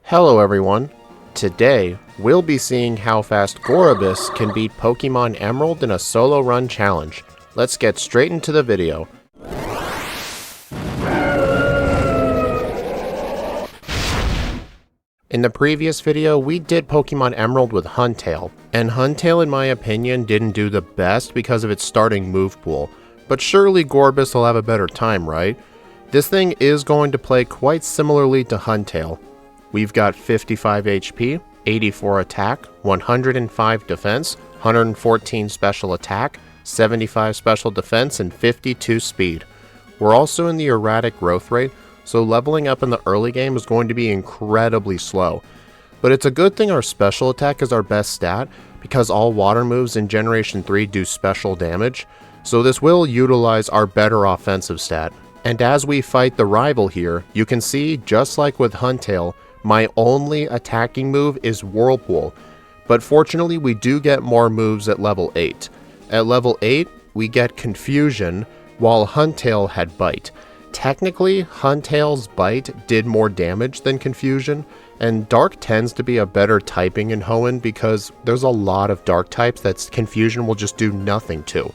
Hello everyone. Today, we'll be seeing how fast Gorebyss can beat Pokemon Emerald in a solo run challenge. Let's get straight into the video. In the previous video, we did Pokemon Emerald with Huntail, and Huntail in my opinion didn't do the best because of its starting move pool, but surely Gorebyss will have a better time, right? This thing is going to play quite similarly to Huntail. We've got 55 HP, 84 attack, 105 defense, 114 special attack, 75 special defense, and 52 speed. We're also in the erratic growth rate, so leveling up in the early game is going to be incredibly slow. But it's a good thing our special attack is our best stat, because all water moves in Generation 3 do special damage, so this will utilize our better offensive stat. And as we fight the rival here, you can see, just like with Huntail, my only attacking move is Whirlpool, but fortunately we do get more moves at level 8. At level 8, we get Confusion, while Huntail had Bite. Technically, Huntail's Bite did more damage than Confusion, and Dark tends to be a better typing in Hoenn because there's a lot of Dark types that Confusion will just do nothing to.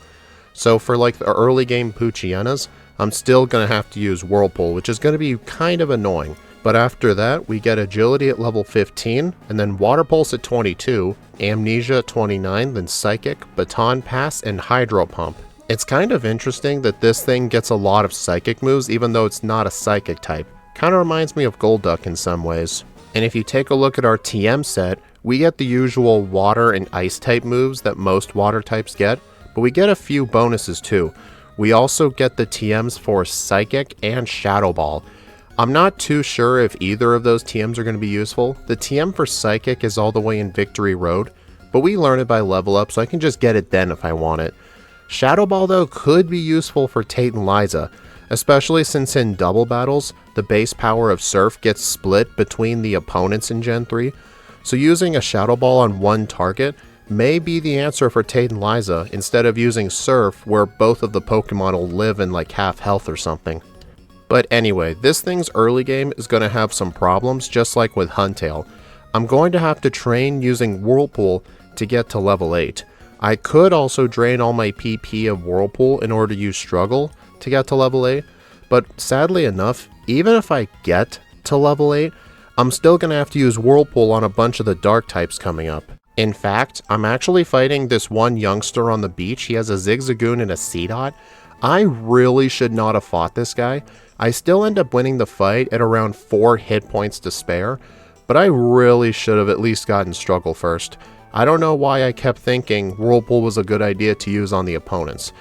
So for like the early game Poochyenas, I'm still going to have to use Whirlpool, which is going to be kind of annoying. But after that, we get Agility at level 15, and then Water Pulse at 22, Amnesia at 29, then Psychic, Baton Pass, and Hydro Pump. It's kind of interesting that this thing gets a lot of Psychic moves even though it's not a Psychic type. Kind of reminds me of Golduck in some ways. And if you take a look at our TM set, we get the usual Water and Ice type moves that most Water types get, but we get a few bonuses too. We also get the TMs for Psychic and Shadow Ball. I'm not too sure if either of those TMs are going to be useful. The TM for Psychic is all the way in Victory Road, but we learn it by level up, so I can just get it then if I want it. Shadow Ball though could be useful for Tate and Liza, especially since in double battles, the base power of Surf gets split between the opponents in Gen 3, so using a Shadow Ball on one target may be the answer for Tate and Liza instead of using Surf where both of the Pokemon will live in like half health or something. But anyway, this thing's early game is going to have some problems just like with Huntail. I'm going to have to train using Whirlpool to get to level 8. I could also drain all my PP of Whirlpool in order to use Struggle to get to level 8, but sadly enough, even if I get to level 8, I'm still going to have to use Whirlpool on a bunch of the Dark types coming up. In fact, I'm actually fighting this one youngster on the beach. He has a Zigzagoon and a Seedot. I really should not have fought this guy. I still end up winning the fight at around 4 hit points to spare, but I really should have at least gotten Struggle first. I don't know why I kept thinking Whirlpool was a good idea to use on the opponents.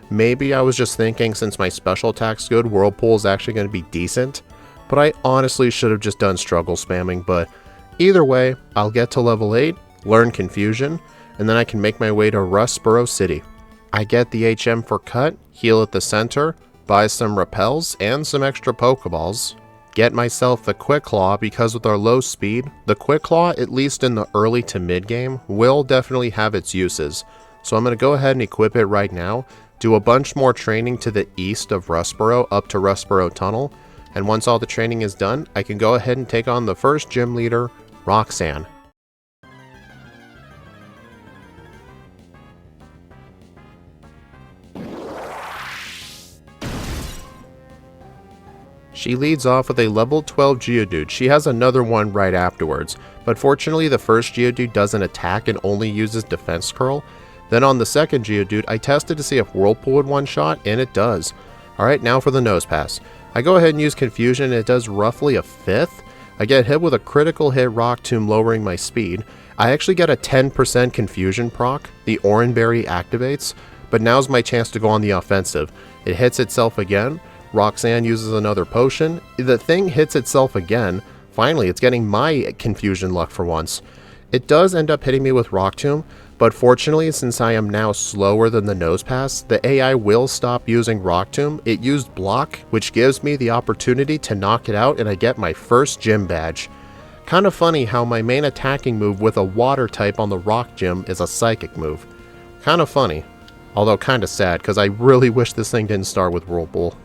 Maybe I was just thinking since my special attack's good, Whirlpool is actually going to be decent, but I honestly should have just done Struggle spamming, but either way, I'll get to level 8, learn Confusion, and then I can make my way to Rustboro City. I get the HM for Cut, heal at the center, buy some repels and some extra pokeballs, get myself the Quick Claw because with our low speed, the Quick Claw, at least in the early to mid game, will definitely have its uses. So I'm going to go ahead and equip it right now, do a bunch more training to the east of Rustboro up to Rustboro Tunnel, and once all the training is done, I can go ahead and take on the first gym leader, Roxanne. She leads off with a level 12 Geodude. She has another one right afterwards, but fortunately the first Geodude doesn't attack and only uses Defense Curl. Then on the second Geodude, I tested to see if Whirlpool would one-shot, and it does. Alright, now for the Nose Pass. I go ahead and use Confusion, and it does roughly a fifth. I get hit with a critical hit Rock Tomb, lowering my speed. I actually get a 10% Confusion proc. The Oranberry activates, but now's my chance to go on the offensive. It hits itself again. Roxanne uses another potion. The thing hits itself again. Finally, it's getting my Confusion luck for once. It does end up hitting me with Rock Tomb, but fortunately, since I am now slower than the Nose Pass, the AI will stop using Rock Tomb. It used Block, which gives me the opportunity to knock it out, and I get my first gym badge. Kind of funny how my main attacking move with a Water type on the Rock Gym is a Psychic move. Kind of funny, although kind of sad, because I really wish this thing didn't start with Whirlpool.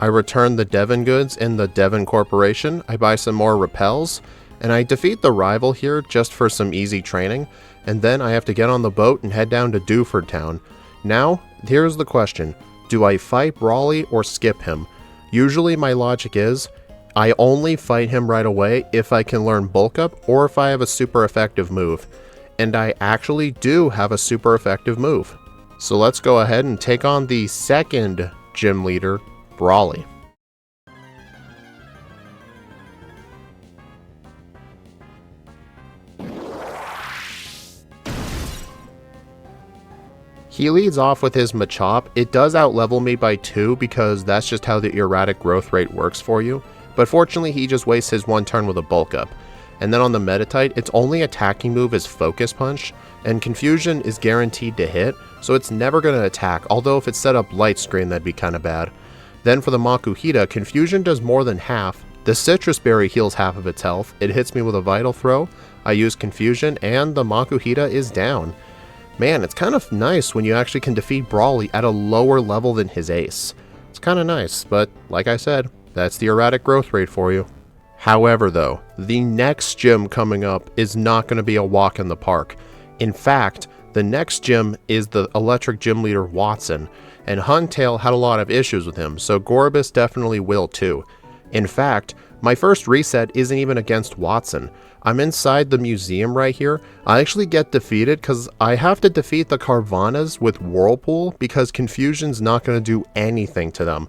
I return the Devon goods in the Devon Corporation, I buy some more repels, And I defeat the rival here just for some easy training, and then I have to get on the boat and head down to Dewford Town. Now, here's the question. Do I fight Brawly or skip him? Usually my logic is, I only fight him right away if I can learn Bulk Up or if I have a super effective move. And I actually do have a super effective move. So let's go ahead and take on the second gym leader, Brawly. He leads off with his Machop. It does outlevel me by 2 because that's just how the erratic growth rate works for you. But fortunately he just wastes his 1 turn with a Bulk Up. And then on the Meditite, its only attacking move is Focus Punch, and Confusion is guaranteed to hit, so it's never going to attack, although if it set up Light Screen that'd be kinda bad. Then for the Makuhita, Confusion does more than half. The Citrus Berry heals half of its health, it hits me with a Vital Throw, I use Confusion, and the Makuhita is down. Man, it's kind of nice when you actually can defeat Brawly at a lower level than his ace. It's kind of nice, but like I said, that's the erratic growth rate for you. However though, the next gym coming up is not going to be a walk in the park. In fact, the next gym is the electric gym leader Wattson, and Huntail had a lot of issues with him, so Gorebyss definitely will too. In fact, my first reset isn't even against Wattson. I'm inside the museum right here. I actually get defeated because I have to defeat the Carvanas with Whirlpool because Confusion's not going to do anything to them.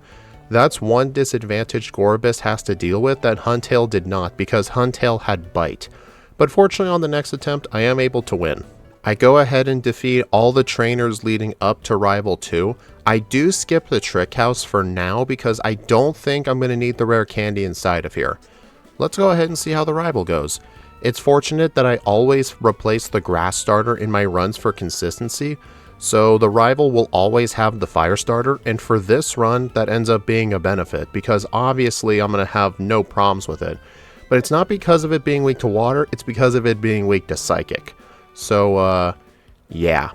That's one disadvantage Gorebyss has to deal with that Huntail did not because Huntail had Bite. But fortunately on the next attempt I am able to win. I go ahead and defeat all the trainers leading up to Rival 2. I do skip the Trick House for now because I don't think I'm going to need the rare candy inside of here. Let's go ahead and see how the Rival goes. It's fortunate that I always replace the Grass Starter in my runs for consistency, so the Rival will always have the Fire Starter, and for this run that ends up being a benefit because obviously I'm going to have no problems with it. But it's not because of it being weak to Water, it's because of it being weak to Psychic. So, yeah.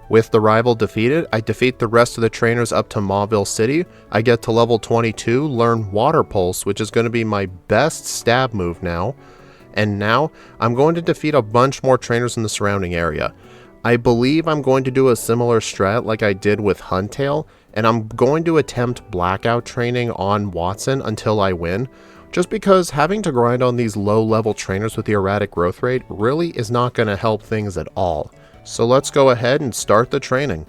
With the Rival defeated, I defeat the rest of the trainers up to Mauville City. I get to level 22, learn Water Pulse, which is going to be my best stab move now. And now, I'm going to defeat a bunch more trainers in the surrounding area. I believe I'm going to do a similar strat like I did with Huntail, and I'm going to attempt Blackout training on Wattson until I win. Just because having to grind on these low-level trainers with the erratic growth rate really is not going to help things at all. So let's go ahead and start the training.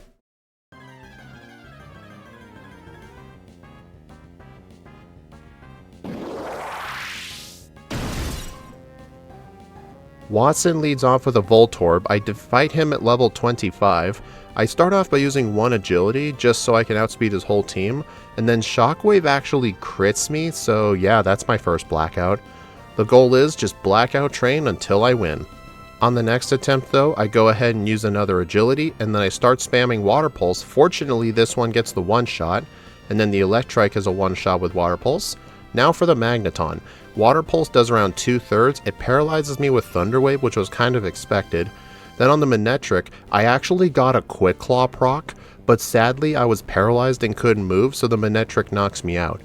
Wattson leads off with a Voltorb. I fight him at level 25. I start off by using 1 agility just so I can outspeed his whole team, and then Shockwave actually crits me, so yeah, that's my first Blackout. The goal is just Blackout train until I win. On the next attempt though, I go ahead and use another agility, and then I start spamming Water Pulse. Fortunately, this one gets the 1-shot, and then the Electrike is a 1-shot with Water Pulse. Now for the Magneton. Water Pulse does around 2/3. It paralyzes me with Thunder Wave, which was kind of expected. Then on the Manectric, I actually got a Quick Claw proc, but sadly I was paralyzed and couldn't move, so the Manectric knocks me out.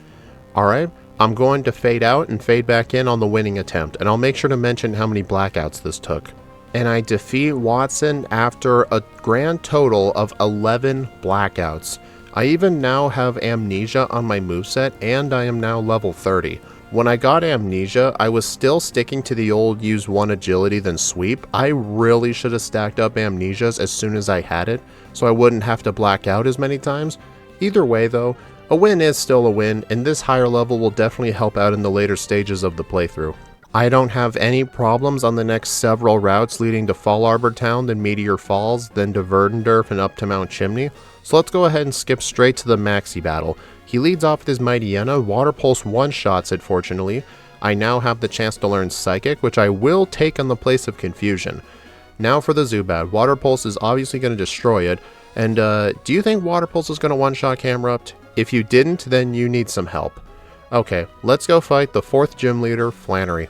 Alright, I'm going to fade out and fade back in on the winning attempt, and I'll make sure to mention how many blackouts this took. And I defeat Wattson after a grand total of 11 blackouts. I even now have Amnesia on my moveset, and I am now level 30. When I got Amnesia, I was still sticking to the old use 1 agility then sweep. I really should have stacked up Amnesias as soon as I had it, so I wouldn't have to black out as many times. Either way though, a win is still a win, and this higher level will definitely help out in the later stages of the playthrough. I don't have any problems on the next several routes leading to Fall Arbor Town, then Meteor Falls, then to Verdendurf and up to Mount Chimney, so let's go ahead and skip straight to the Maxi battle. He leads off with his Mightyena. Water Pulse 1-shots it fortunately. I now have the chance to learn Psychic, which I will take in the place of Confusion. Now for the Zubat. Water Pulse is obviously going to destroy it, and do you think Water Pulse is going to 1-shot Camerupt? If you didn't, then you need some help. Okay, let's go fight the 4th gym leader, Flannery.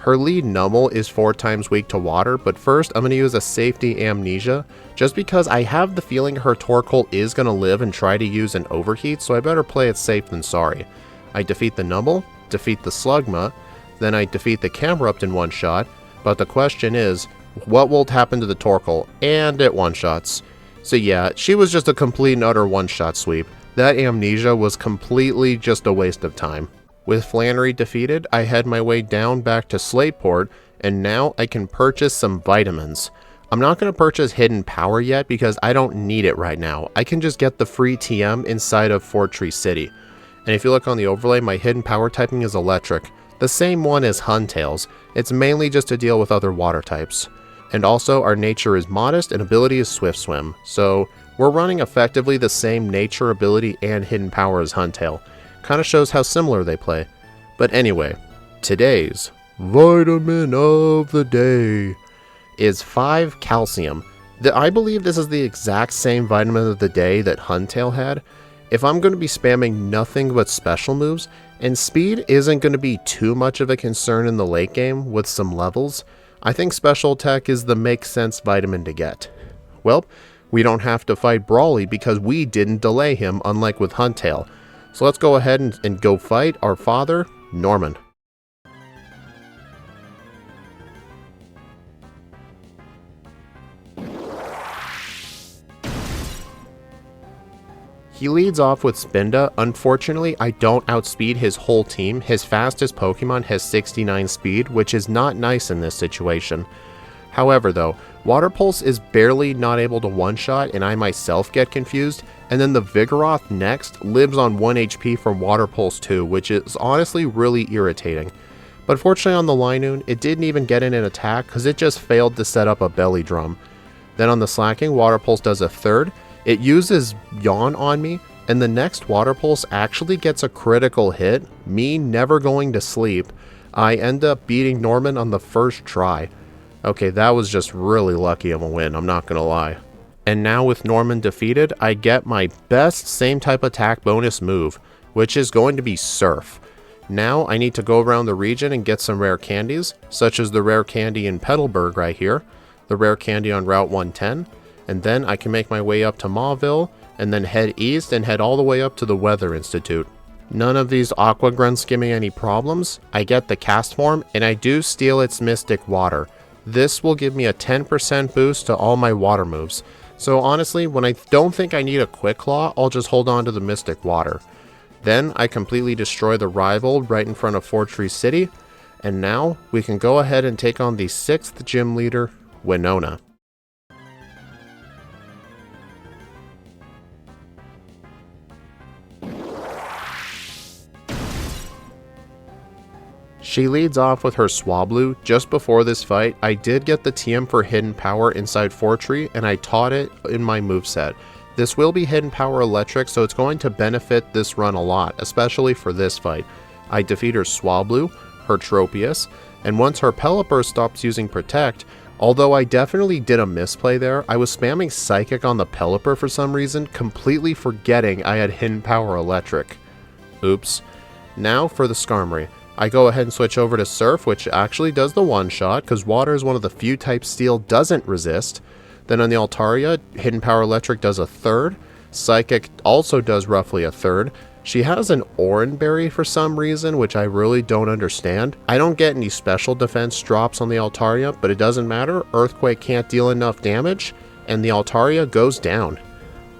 Her lead Numble is 4 times weak to water, but first I'm going to use a safety Amnesia, just because I have the feeling her Torkoal is going to live and try to use an Overheat, so I better play it safe than sorry. I defeat the Numble, defeat the Slugma, then I defeat the Camerupt in one shot, but the question is, what will happen to the Torkoal? And it one-shots. So yeah, she was just a complete and utter one-shot sweep. That Amnesia was completely just a waste of time. With Flannery defeated, I head my way down back to Slateport, and now I can purchase some vitamins. I'm not going to purchase Hidden Power yet because I don't need it right now. I can just get the free TM inside of Fortree City. And if you look on the overlay, my Hidden Power typing is Electric. The same one as Huntail's. It's mainly just to deal with other water types. And also, our nature is Modest and ability is Swift Swim. So, we're running effectively the same nature, ability, and Hidden Power as Huntail. Kind of shows how similar they play. But anyway, today's vitamin of the day is 5 calcium. I believe this is the exact same vitamin of the day that Huntail had. If I'm going to be spamming nothing but special moves, and speed isn't going to be too much of a concern in the late game with some levels, I think special attack is the make sense vitamin to get. Well, we don't have to fight Brawly because we didn't delay him, unlike with Huntail. So let's go ahead and go fight our father, Norman. He leads off with Spinda. Unfortunately, I don't outspeed his whole team. His fastest Pokemon has 69 speed, which is not nice in this situation. However though, Water Pulse is barely not able to one-shot and I myself get confused, and then the Vigoroth next lives on 1 HP from Water Pulse 2, which is honestly really irritating. But fortunately on the Linoon, it didn't even get in an attack because it just failed to set up a belly drum. Then on the Slacking, Water Pulse does a third, it uses Yawn on me, and the next Water Pulse actually gets a critical hit, me never going to sleep. I end up beating Norman on the first try. Okay, that was just really lucky of a win, I'm not gonna lie. And now with Norman defeated, I get my best same type attack bonus move, which is going to be Surf. Now I need to go around the region and get some rare candies, such as the rare candy in Petalburg right here, the rare candy on Route 110, and then I can make my way up to Mauville, and then head east and head all the way up to the Weather Institute. None of these Aqua Grunts give me any problems. I get the Cast Form, and I do steal its Mystic Water. This will give me a 10% boost to all my water moves. So honestly, when I don't think I need a Quick Claw, I'll just hold on to the Mystic Water. Then I completely destroy the rival right in front of Fortree City, and now we can go ahead and take on the 6th gym leader, Winona. She leads off with her Swablu. Just before this fight, I did get the TM for Hidden Power inside Fortree, and I taught it in my moveset. This will be Hidden Power Electric, so it's going to benefit this run a lot, especially for this fight. I defeat her Swablu, her Tropius, and once her Pelipper stops using Protect, although I definitely did a misplay there, I was spamming Psychic on the Pelipper for some reason, completely forgetting I had Hidden Power Electric. Oops. Now for the Skarmory. I go ahead and switch over to Surf, which actually does the one-shot, because Water is one of the few types Steel doesn't resist. Then on the Altaria, Hidden Power Electric does a third. Psychic also does roughly a third. She has an Oranberry for some reason, which I really don't understand. I don't get any special defense drops on the Altaria, but it doesn't matter. Earthquake can't deal enough damage, and the Altaria goes down.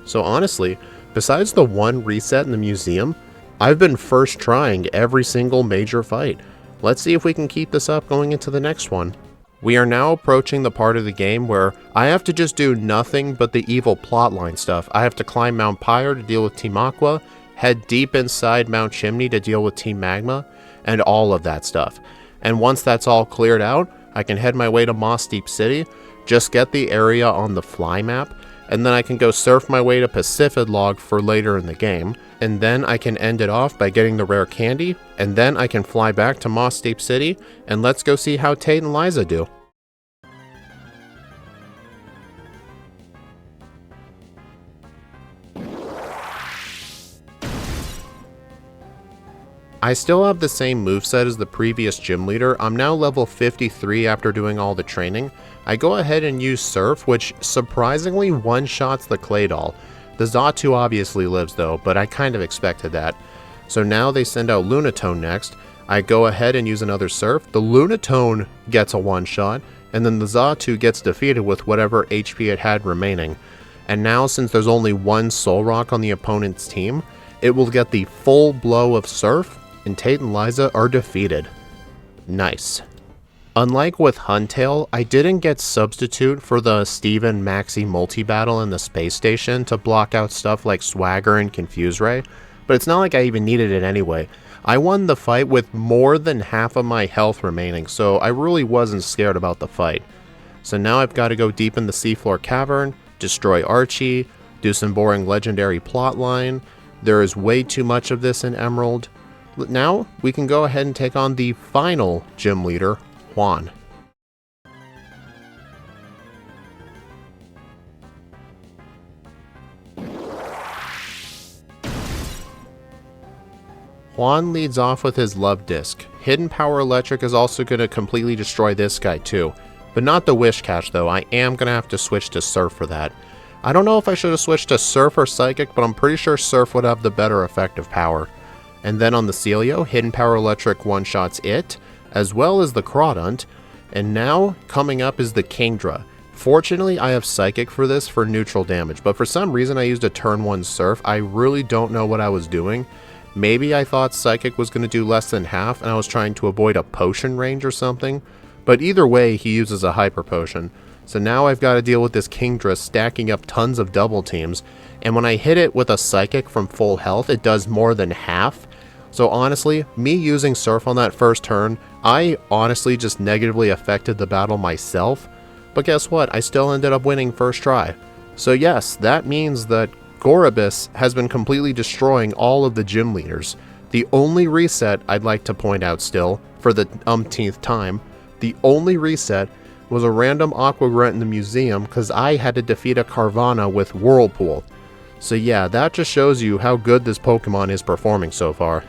So honestly, besides the one reset in the museum, I've been first trying every single major fight. Let's see if we can keep this up going into the next one. We are now approaching the part of the game where I have to just do nothing but the evil plotline stuff. I have to climb Mount Pyre to deal with Team Aqua, head deep inside Mount Chimney to deal with Team Magma, and all of that stuff. And once that's all cleared out, I can head my way to Moss Deep City, just get the area on the fly map, and then I can go surf my way to Pacifidlog for later in the game, and then I can end it off by getting the rare candy, and then I can fly back to Moss Deep City, and let's go see how Tate and Liza do. I still have the same moveset as the previous gym leader. I'm now level 53 after doing all the training. I go ahead and use Surf, which surprisingly one-shots the Clay Doll. The Xatu obviously lives though, but I kind of expected that. So now they send out Lunatone next. I go ahead and use another Surf. The Lunatone gets a one-shot, and then the Xatu gets defeated with whatever HP it had remaining. And now, since there's only one Soul Rock on the opponent's team, it will get the full blow of Surf, and Tate and Liza are defeated. Nice. Unlike with Huntail, I didn't get Substitute for the Steven Maxi multi-battle in the space station to block out stuff like Swagger and Confuse Ray, but it's not like I even needed it anyway. I won the fight with more than half of my health remaining, so I really wasn't scared about the fight. So now I've got to go deep in the seafloor cavern, destroy Archie, do some boring legendary plotline. There is way too much of this in Emerald. Now we can go ahead and take on the final gym leader, Juan. Juan leads off with his Love Disc. Hidden Power Electric is also going to completely destroy this guy too. But not the Wish Cache though, I am going to have to switch to Surf for that. I don't know if I should have switched to Surf or Psychic, but I'm pretty sure Surf would have the better effective power. And then on the Celio, Hidden Power Electric one-shots it, as well as the Crawdunt. And now, coming up is the Kingdra. Fortunately, I have Psychic for this for neutral damage, but for some reason I used a turn 1 Surf. I really don't know what I was doing. Maybe I thought Psychic was going to do less than half, and I was trying to avoid a potion range or something. But either way, he uses a Hyper Potion. So now I've got to deal with this Kingdra stacking up tons of double teams, and when I hit it with a Psychic from full health, it does more than half. So honestly, me using Surf on that first turn, I honestly just negatively affected the battle myself. But guess what? I still ended up winning first try. So yes, that means that Gorebyss has been completely destroying all of the gym leaders. The only reset I'd like to point out still, for the umpteenth time, the only reset was a random Aqua Grunt in the museum because I had to defeat a Carvana with Whirlpool. So yeah, that just shows you how good this Pokemon is performing so far.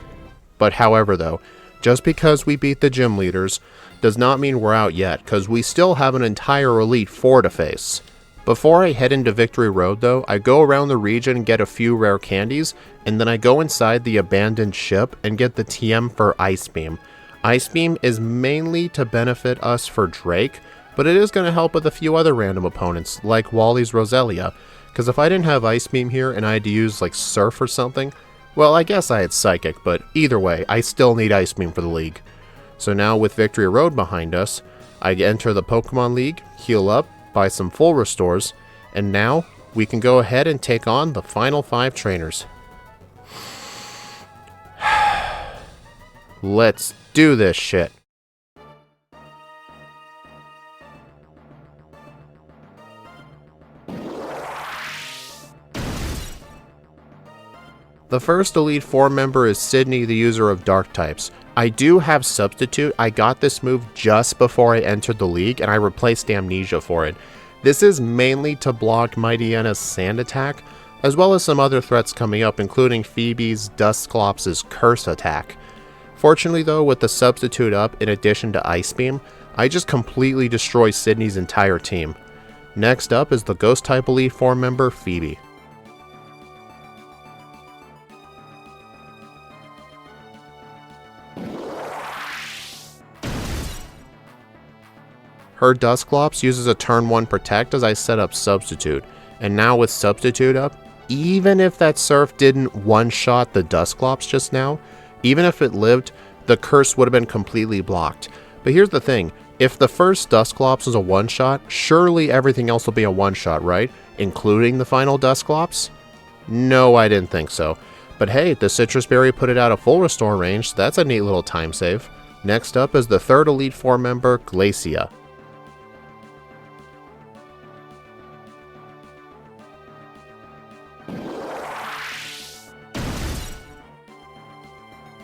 But however though, just because we beat the gym leaders does not mean we're out yet, because we still have an entire Elite Four to face. Before I head into Victory Road though, I go around the region and get a few rare candies, and then I go inside the abandoned ship and get the TM for Ice Beam. Ice Beam is mainly to benefit us for Drake, but it is going to help with a few other random opponents, like Wally's Roselia, because if I didn't have Ice Beam here and I had to use like Surf or something, well, I guess I had Psychic, but either way, I still need Ice Beam for the league. So now with Victory Road behind us, I enter the Pokemon League, heal up, buy some full restores, and now we can go ahead and take on the final 5 trainers. Let's do this shit. The first Elite Four member is Sydney, the user of Dark types. I do have Substitute. I got this move just before I entered the league, and I replaced Amnesia for it. This is mainly to block Mightyena's Sand attack, as well as some other threats coming up, including Phoebe's Dusclops' Curse attack. Fortunately though, with the Substitute up, in addition to Ice Beam, I just completely destroy Sydney's entire team. Next up is the Ghost-type Elite Four member, Phoebe. Her Dusclops uses a turn 1 Protect as I set up Substitute, and now with Substitute up, even if that Surf didn't one-shot the Dusclops just now, even if it lived, the Curse would have been completely blocked. But here's the thing, if the first Dusclops is a one-shot, surely everything else will be a one-shot, right? Including the final Dusclops? No, I didn't think so. But hey, the Citrus Berry put it out of full restore range, so that's a neat little time save. Next up is the third Elite Four member, Glacia.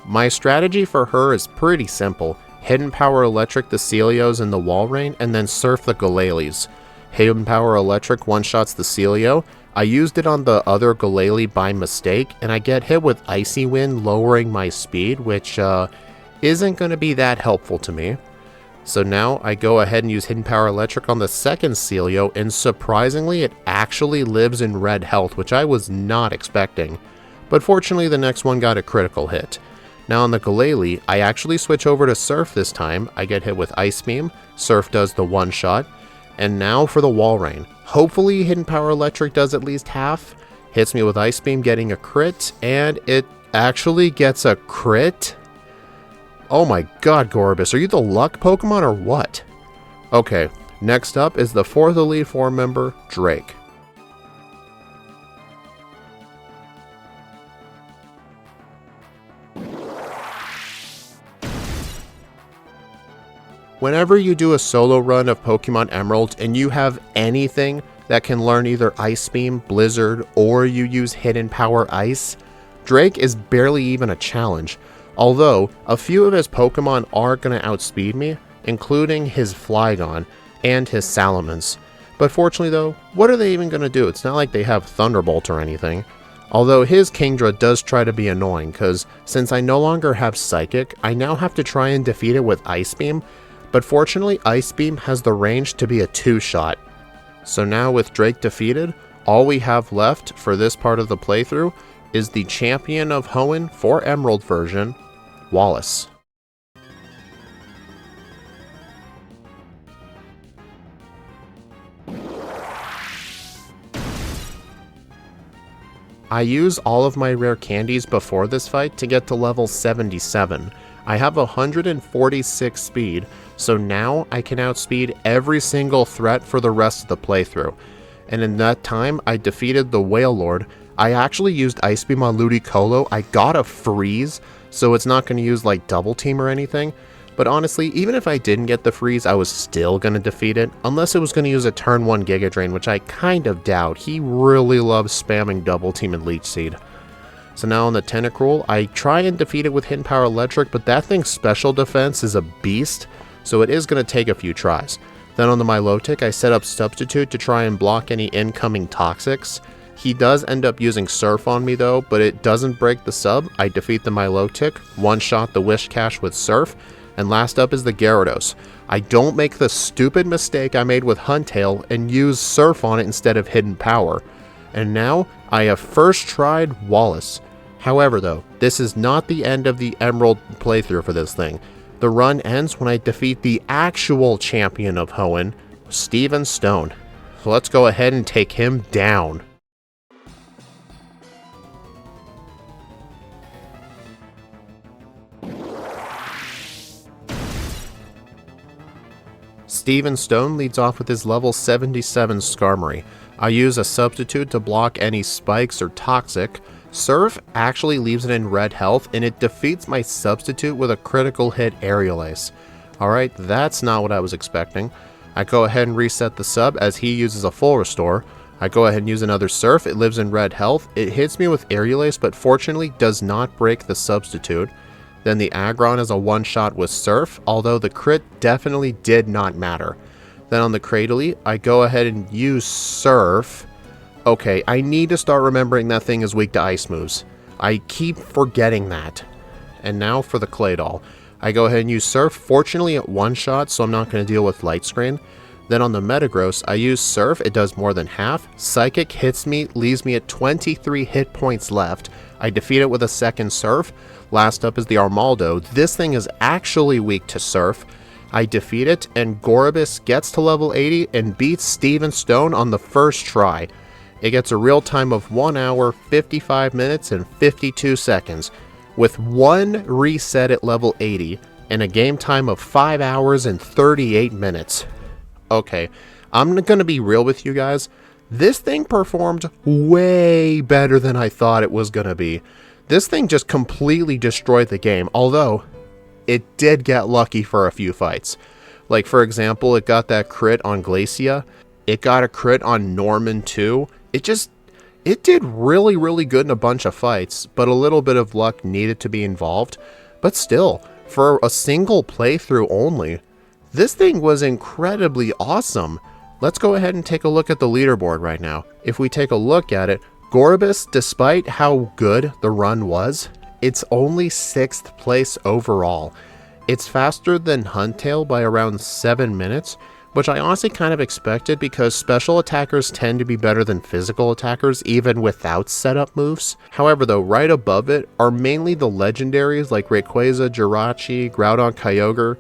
My strategy for her is pretty simple. Hidden Power Electric the Celios in the Wall Rain, and then Surf the Golalies. Hidden Power Electric one-shots the Celio. I used it on the other Gorebyss by mistake, and I get hit with Icy Wind, lowering my speed, which isn't going to be that helpful to me. So now I go ahead and use Hidden Power Electric on the second Celio, and surprisingly it actually lives in red health, which I was not expecting. But fortunately the next one got a critical hit. Now on the Gorebyss, I actually switch over to Surf this time. I get hit with Ice Beam, Surf does the one shot, and now for the Wall Rain. Hopefully Hidden Power Electric does at least half, hits me with Ice Beam getting a crit, and it actually gets a crit? Oh my god, Gorebyss, are you the luck Pokemon or what? Okay, next up is the fourth Elite Four member, Drake. Whenever you do a solo run of Pokemon Emerald and you have anything that can learn either Ice Beam, Blizzard, or you use Hidden Power Ice, Drake is barely even a challenge. Although, a few of his Pokemon are going to outspeed me, including his Flygon and his Salamence. But fortunately though, what are they even going to do? It's not like they have Thunderbolt or anything. Although his Kingdra does try to be annoying, because since I no longer have Psychic, I now have to try and defeat it with Ice Beam, but fortunately Ice Beam has the range to be a two-shot. So now with Drake defeated, all we have left for this part of the playthrough is the champion of Hoenn for Emerald version, Wallace. I use all of my rare candies before this fight to get to level 77. I have 146 speed, so now I can outspeed every single threat for the rest of the playthrough. And in that time, I defeated the Whale Lord. I actually used Ice Beam on Ludicolo. I got a freeze, so it's not going to use like Double Team or anything. But honestly, even if I didn't get the freeze, I was still going to defeat it, unless it was going to use a turn 1 Giga Drain, which I kind of doubt. He really loves spamming Double Team and Leech Seed. So now on the Tentacruel, I try and defeat it with Hidden Power Electric, but that thing's special defense is a beast, so it is going to take a few tries. Then on the Milotic, I set up Substitute to try and block any incoming Toxics. He does end up using Surf on me though, but it doesn't break the sub. I defeat the Milotic, one-shot the Whiscash with Surf, and last up is the Gyarados. I don't make the stupid mistake I made with Huntail and use Surf on it instead of Hidden Power. And now, I have first tried Wallace. However though, this is not the end of the Emerald playthrough for this thing. The run ends when I defeat the actual champion of Hoenn, Steven Stone. So let's go ahead and take him down. Steven Stone leads off with his level 77 Skarmory. I use a Substitute to block any spikes or toxic. Surf actually leaves it in red health, and it defeats my Substitute with a critical hit Aerial Ace. Alright, that's not what I was expecting. I go ahead and reset the sub as he uses a full restore. I go ahead and use another Surf, it lives in red health. It hits me with Aerial Ace, but fortunately does not break the Substitute. Then the Aggron is a one-shot with Surf, although the crit definitely did not matter. Then on the Cradily, I go ahead and use Surf. Okay, I need to start remembering that thing is weak to ice moves. I keep forgetting that. And now for the Claydol. I go ahead and use Surf, fortunately at one shot, so I'm not going to deal with Light Screen. Then on the Metagross, I use Surf, it does more than half. Psychic hits me, leaves me at 23 hit points left. I defeat it with a second Surf. Last up is the Armaldo. This thing is actually weak to Surf. I defeat it, and Gorebyss gets to level 80 and beats Steven Stone on the first try. It gets a real time of 1 hour, 55 minutes, and 52 seconds, with one reset at level 80, and a game time of 5 hours and 38 minutes. Okay, I'm gonna be real with you guys. This thing performed way better than I thought it was gonna be. This thing just completely destroyed the game, although it did get lucky for a few fights. Like for example, it got that crit on Glacia, it got a crit on Norman too. It did really good in a bunch of fights, but a little bit of luck needed to be involved. But still, for a single playthrough only, this thing was incredibly awesome. let's go ahead and take a look at the leaderboard right now. If we take a look at it, Gorebyss, despite how good the run was, it's only 6th place overall. It's faster than Huntail by around 7 minutes, which I honestly kind of expected because special attackers tend to be better than physical attackers even without setup moves. However though, right above it are mainly the legendaries like Rayquaza, Jirachi, Groudon, Kyogre,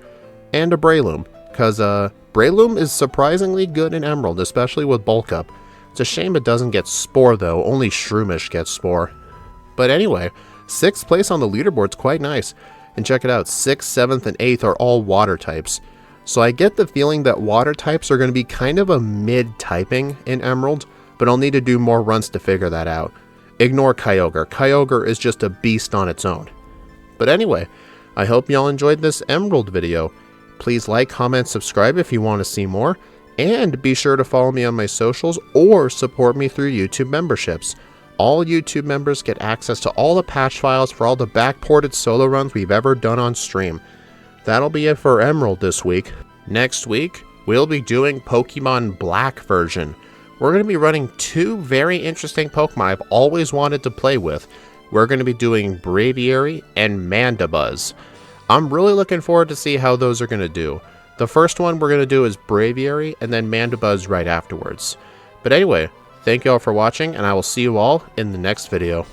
and a Breloom, because Breloom is surprisingly good in Emerald, especially with Bulk Up. It's a shame it doesn't get Spore though, only Shroomish gets Spore. But anyway, 6th place on the leaderboard's quite nice, and check it out, 6th, 7th, and 8th are all water types. So I get the feeling that water types are going to be kind of a mid-typing in Emerald, but I'll need to do more runs to figure that out. Ignore Kyogre. Kyogre is just a beast on its own. But anyway, I hope y'all enjoyed this Emerald video. Please like, comment, subscribe if you want to see more, and be sure to follow me on my socials or support me through YouTube memberships. All YouTube members get access to all the patch files for all the backported solo runs we've ever done on stream. That'll be it for Emerald this week. Next week, we'll be doing Pokemon Black version. We're going to be running 2 very interesting Pokemon I've always wanted to play with. We're going to be doing Braviary and Mandibuzz. I'm really looking forward to see how those are going to do. The first one we're going to do is Braviary and then Mandibuzz right afterwards. But anyway, thank you all for watching and I will see you all in the next video.